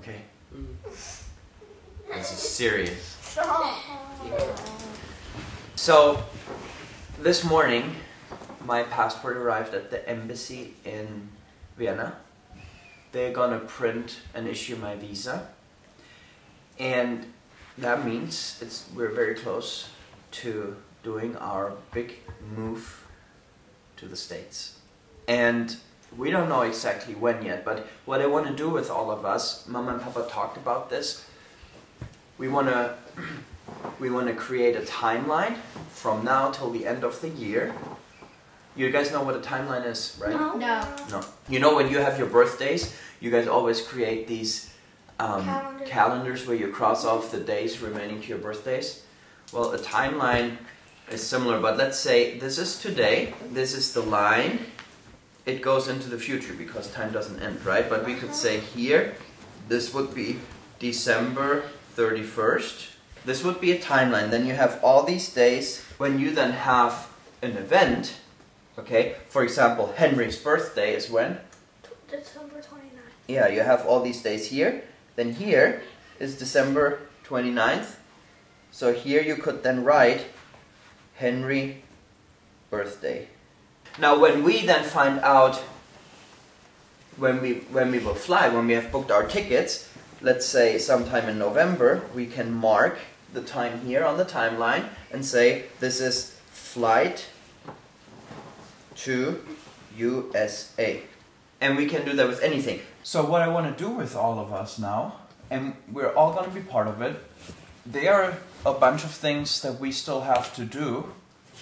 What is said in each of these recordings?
Okay? This is serious. So, this morning, my passport arrived at the embassy in Vienna. They're gonna print and issue my visa. And that means we're very close to doing our big move to the States. And we don't know exactly when yet, but what I want to do with all of us, Mama and Papa talked about this, we want to create a timeline from now till the end of the year. You guys know what a timeline is, right? No. No. You know when you have your birthdays, you guys always create these calendars where you cross off the days remaining to your birthdays. Well, a timeline is similar, but let's say this is today, this is the line, it goes into the future because time doesn't end, right? But we could say here, this would be December 31st. This would be a timeline. Then you have all these days. When you then have an event, okay, for example, Henry's birthday is when? December 29th. Yeah, you have all these days here. Then here is December 29th. So here you could then write Henry birthday. Now when we then find out when we will fly, when we have booked our tickets, let's say sometime in November, we can mark the time here on the timeline and say this is flight to USA. And we can do that with anything. So what I want to do with all of us now, and we're all going to be part of it, there are a bunch of things that we still have to do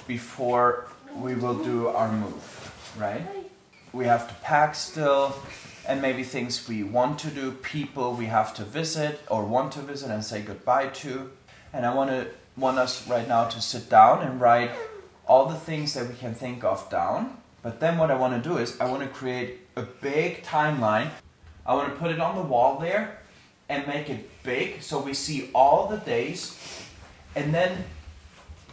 before we will do our move, right? We have to pack still, and maybe things we want to do, people we have to visit or want to visit and say goodbye to. And I want us right now to sit down and write all the things that we can think of down. But then what I want to do is I want to create a big timeline. I want to put it on the wall there and make it big so we see all the days. And then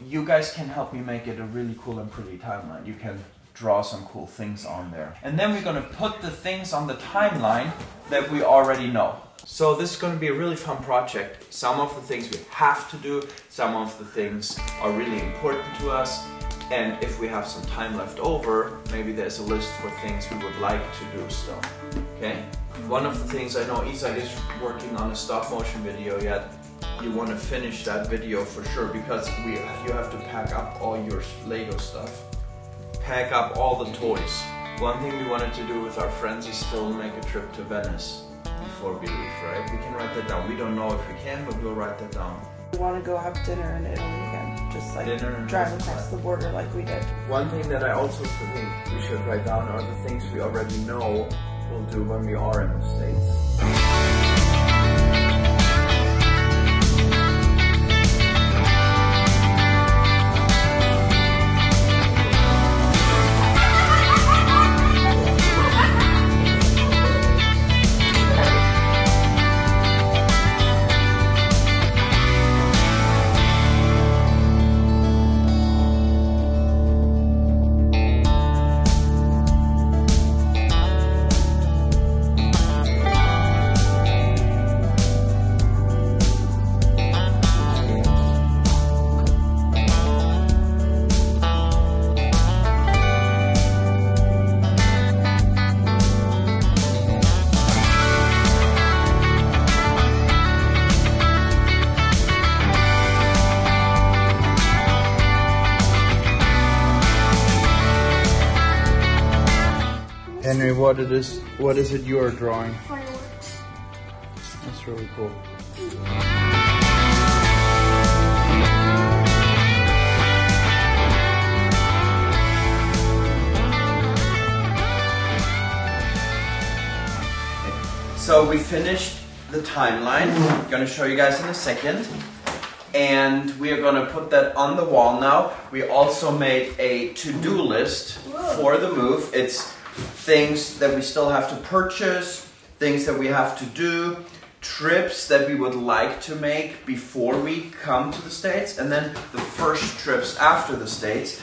you guys can help me make it a really cool and pretty timeline. You can draw some cool things on there. And then we're going to put the things on the timeline that we already know. So this is going to be a really fun project. Some of the things we have to do, some of the things are really important to us. And if we have some time left over, maybe there's a list for things we would like to do still. Okay? One of the things I know Isaac is working on a stop motion video yet. You want to finish that video for sure because you have to pack up all your Lego stuff. Pack up all the toys. One thing we wanted to do with our friends is still make a trip to Venice before we leave, right? We can write that down. We don't know if we can, but we'll write that down. We want to go have dinner in Italy again, just like drive across the border like we did. One thing that I also think we should write down are the things we already know we'll do when we are in the States. Henry, what is it you are drawing? Fireworks. That's really cool. So we finished the timeline. I'm going to show you guys in a second. And we are going to put that on the wall now. We also made a to-do list for the move. It's things that we still have to purchase, things that we have to do, trips that we would like to make before we come to the States, and then the first trips after the States.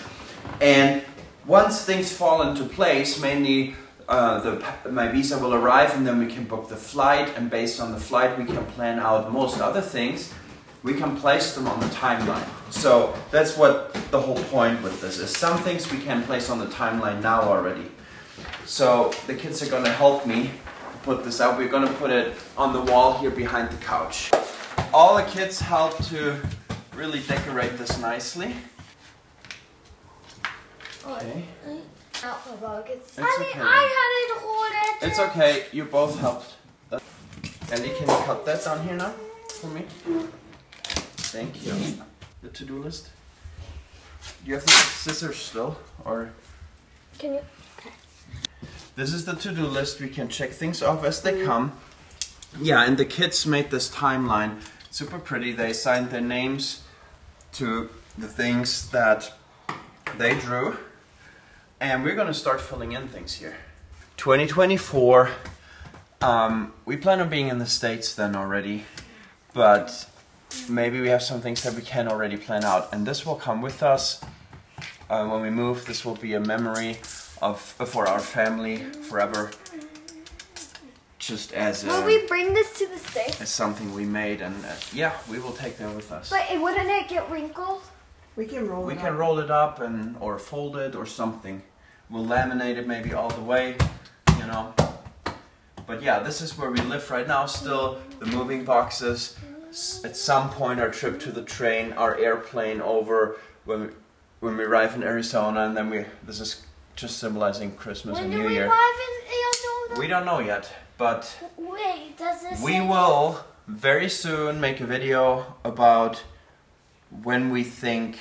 And once things fall into place, mainly my visa will arrive, and then we can book the flight, and based on the flight we can plan out most other things. We can place them on the timeline. So that's what the whole point with this is. Some things we can place on the timeline now already. So the kids are going to help me put this out. We're going to put it on the wall here behind the couch. All the kids help to really decorate this nicely. Okay. It's okay. I had it hold it. It's okay. You both helped. Ellie, can you cut that down here now for me? Thank you. The to-do list. Do you have the scissors still, or? Can you? Okay. This is the to-do list. We can check things off as they come. Yeah, and the kids made this timeline super pretty. They signed their names to the things that they drew. And we're gonna start filling in things here. 2024, we plan on being in the States then already, but maybe we have some things that we can already plan out, and this will come with us when we move. This will be a memory for our family forever, just as Will we bring this to the States? as something we made, and yeah, we will take that with us. But wouldn't it get wrinkled? We can roll it up. We can roll it up or fold it or something. We'll laminate it maybe all the way, you know. But yeah, this is where we live right now still. The moving boxes. At some point our trip to the train, our airplane over when we arrive in Arizona, and then this is just symbolizing Christmas and New Year. When do we arrive in Arizona? We don't know yet, but Wait, does this we will very soon make a video about when we think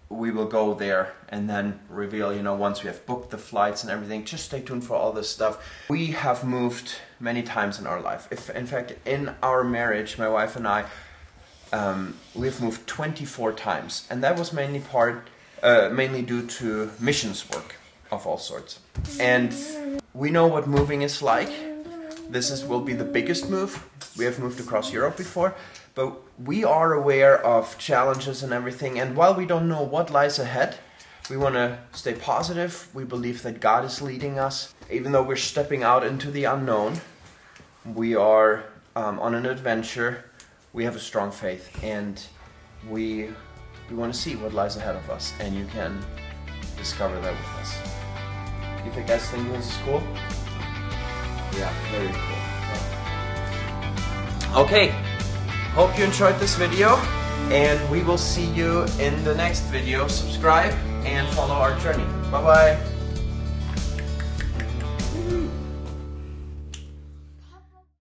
we will go there, and then reveal, you know, once we have booked the flights and everything. Just stay tuned for all this stuff. We have moved many times in our life. In fact, in our marriage, my wife and I, we've moved 24 times, and that was mainly due to missions work of all sorts. And we know what moving is like. This will be the biggest move. We have moved across Europe before, but we are aware of challenges and everything, and while we don't know what lies ahead, we want to stay positive. We believe that God is leading us. Even though we're stepping out into the unknown, we are on an adventure. We have a strong faith, and we want to see what lies ahead of us, and you can discover that with us. You guys think this is cool? Yeah, very cool. Okay. Hope you enjoyed this video, and we will see you in the next video. Subscribe and follow our journey. Bye bye.